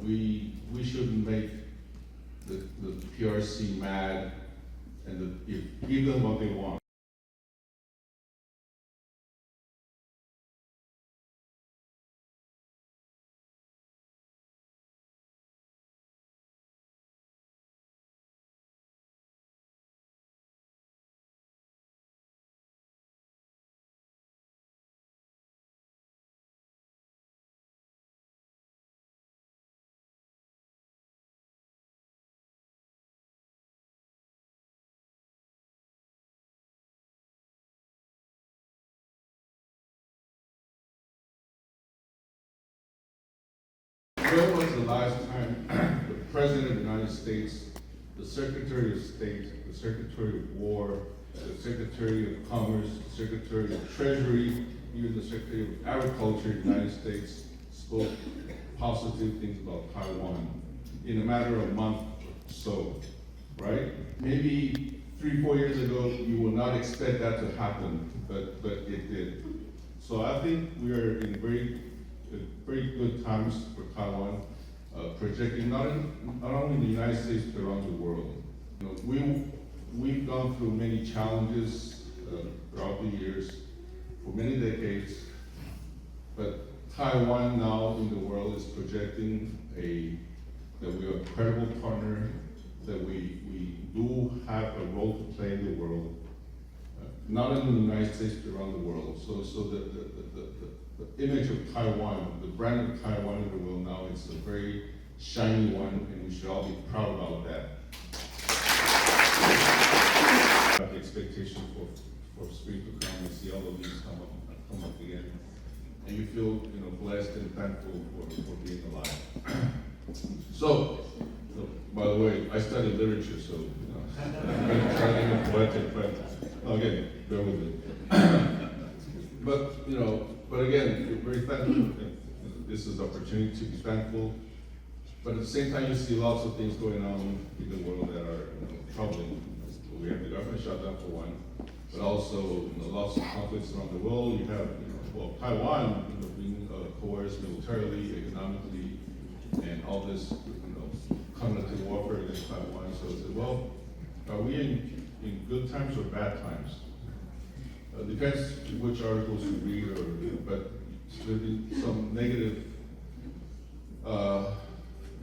we shouldn't make the PRC mad and give them what they want. When was the last time the President of the United States, the Secretary of State, the Secretary of War, the Secretary of Commerce, the Secretary of Treasury, even the Secretary of Agriculture of the United States spoke positive things about Taiwan in a matter of a month or so, right? Maybe 3-4 years ago, you would not expect that to happen, but it did. So I think we are in very good times for Taiwan, projecting not only in the United States but around the world. You know, we've gone through many challenges throughout the years, for many decades, but Taiwan now in the world is projecting that we are a credible partner, that we do have a role to play in the world, not only in the United States but around the world. So the image of Taiwan, the brand of Taiwan in the world now is a very shiny one, and we should all be proud about that. Have the expectation for spring to come and see all of these come up again, and you feel blessed and thankful for being alive. So, by the way, I studied literature, so I'm going to try to be poetic, but again, bear with me. But again, we're very thankful. This is an opportunity to be thankful. But at the same time, you see lots of things going on in the world that are troubling. We have the government shutdown for one, but also lots of conflicts around the world. You have Taiwan being coerced militarily, economically, and all this cognitive warfare against Taiwan. So I said, well, are we in good times or bad times? Depends which articles you read, but there's been some negative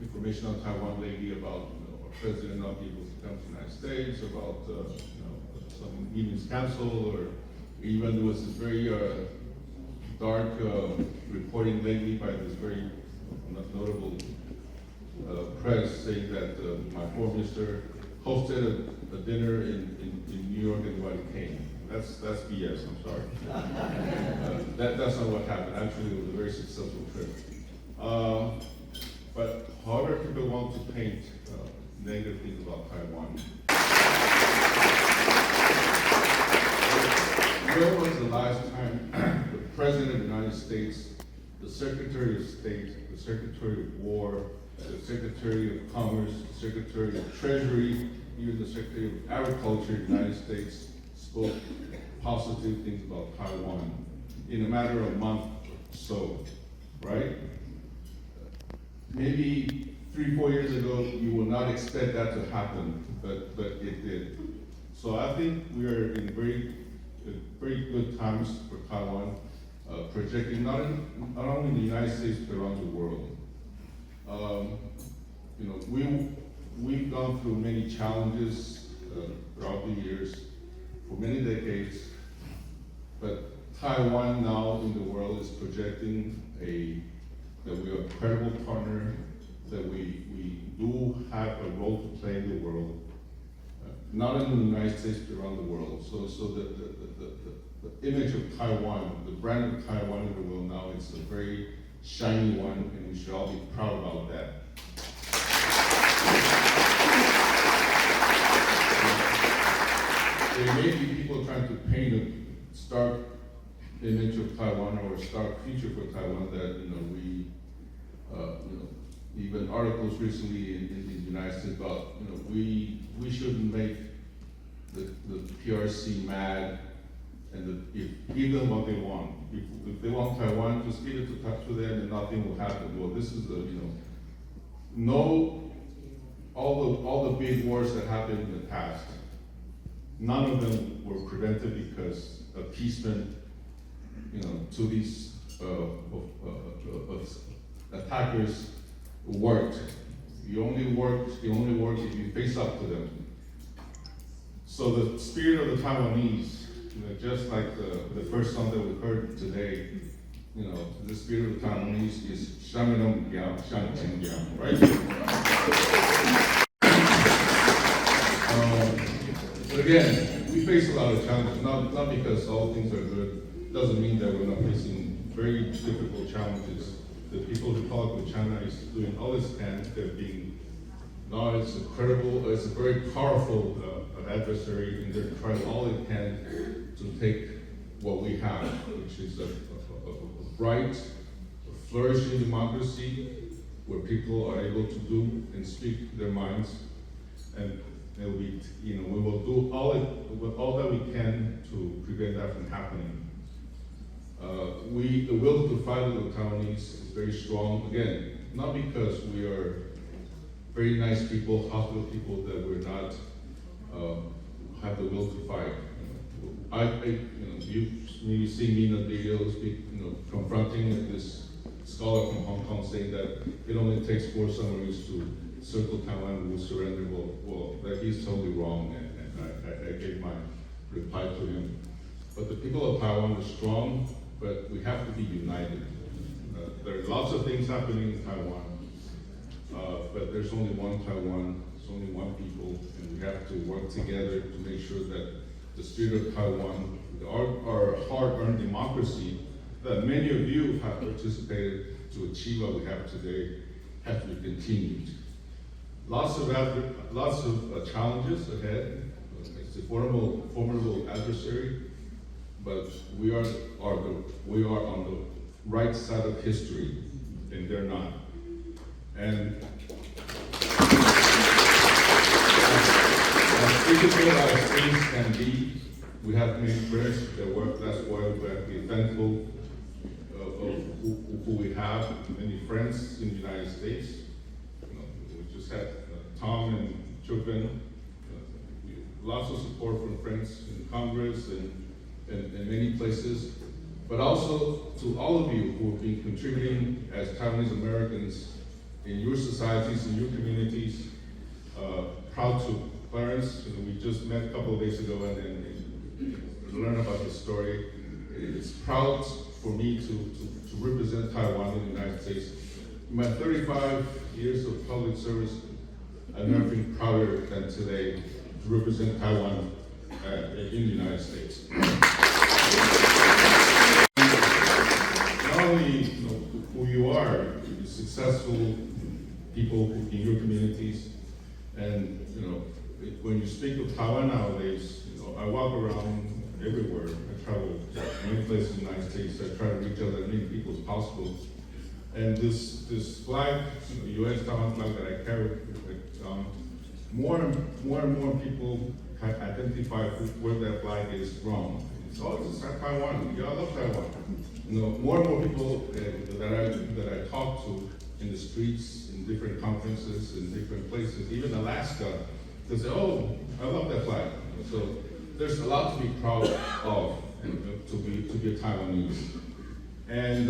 information on Taiwan lately about our president not being able to come to the United States, about some meetings canceled, or even there was this very dark reporting lately by this very notable press saying that my foreign minister hosted a dinner in New York and nobody came. That's BS, I'm sorry. That's not what happened. Actually, it was a very successful trip. But however people want to paint negative things about Taiwan. When was the last time the President of the United States, the Secretary of State, the Secretary of War, the Secretary of Commerce, the Secretary of Treasury, even the Secretary of Agriculture of the United States spoke positive things about Taiwan in a matter of a month or so, right? Maybe 3-4 years ago, you would not expect that to happen, but it did. So I think we are in very good times for Taiwan, projecting not only in the United States but around the world. We've gone through many challenges throughout the years, for many decades, but Taiwan now in the world is projecting that we are a credible partner, that we do have a role to play in the world, not only in the United States but around the world. So the image of Taiwan, the brand of Taiwan in the world now is a very shiny one, and we should all be proud about that. There may be people trying to paint a stark image of Taiwan or a stark future for Taiwan that even articles recently in the United States about we shouldn't make the PRC mad and give them what they want. If they want Taiwan, just give it to them and nothing will happen. Well, this is no, all the big wars that happened in the past, none of them were prevented because appeasement, to these attackers worked. You only work if you face up to them. So the spirit of the Taiwanese, just like the first song that we heard today, the spirit of the Taiwanese is "啥咪攏不驚，像以前一樣," right? But again, we face a lot of challenges, not because all things are good. Doesn't mean that we're not facing very difficult challenges. The people in Republic of China is doing all this can. They're being acknowledged, it's a very powerful adversary, and they're trying all they can to take what we have, which is a bright, flourishing democracy where people are able to do and speak their minds, and we will do all that we can to prevent that from happening. The will to fight with the Taiwanese is very strong. Again, not because we are very nice people, hospitable people, that we're not have the will to fight. You maybe see me in the videos, confronting this scholar from Hong Kong saying that it only takes 4 submarines to circle Taiwan and we'll surrender. Well, that he's totally wrong, and I gave my reply to him. But the people of Taiwan are strong, but we have to be united. There are lots of things happening in Taiwan, but there's only one Taiwan, there's only one people, and we have to work together to make sure that the spirit of Taiwan, our hard-earned democracy, that many of you have participated to achieve what we have today, have to be continued. Lots of challenges ahead. It's a formidable adversary, but we are on the right side of history, and they're not. And as difficult as things can be, we have many friends that work. That's why we have to be thankful of who we have. Many friends in the United States. We just had Tom and Chopin. Lots of support from friends in Congress and many places. But also to all of you who have been contributing as Taiwanese Americans in your societies, in your communities. Proud to Clarence, we just met a couple of days ago and learned about his story. It's proud for me to represent Taiwan in the United States. In my 35 years of public service, I've never been prouder than today to represent Taiwan in the United States. Not only who you are, successful people in your communities, and when you speak of Taiwan nowadays, I walk around everywhere. I travel many places in the United States. I try to reach out as many people as possible. And this flag, U.S. Taiwan flag that I carry, more and more people have identified where that flag is from. It's Taiwan. I love Taiwan. More and more people that I talk to in the streets, in different conferences, in different places, even Alaska, they say, "Oh, I love that flag." So there's a lot to be proud of, and to be a Taiwanese. And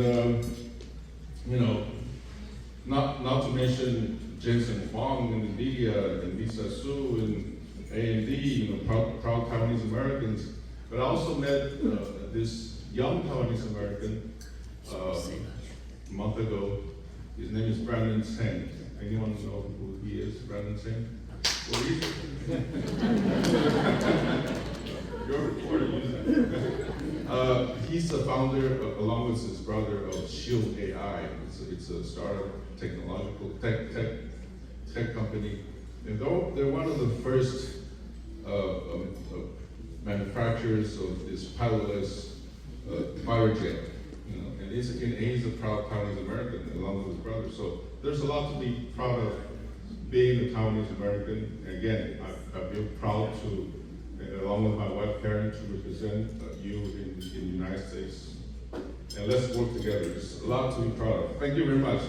not to mention Jensen Huang and Lydia and Lisa Su and A&D, proud Taiwanese Americans. But I also met this young Taiwanese American a month ago. His name is Brandon Tseng. Anyone know who he is, Brandon Tseng? Well, you're a reporter, he's the founder, along with his brother, of Shield AI. It's a startup technological tech company. And they're one of the first manufacturers of this pilotless fighter jet. And he's a proud Taiwanese American along with his brother. So there's a lot to be proud of being a Taiwanese American. Again, I feel proud to, along with my wife Karen, to represent you in the United States. And let's work together. There's a lot to be proud of. Thank you very much.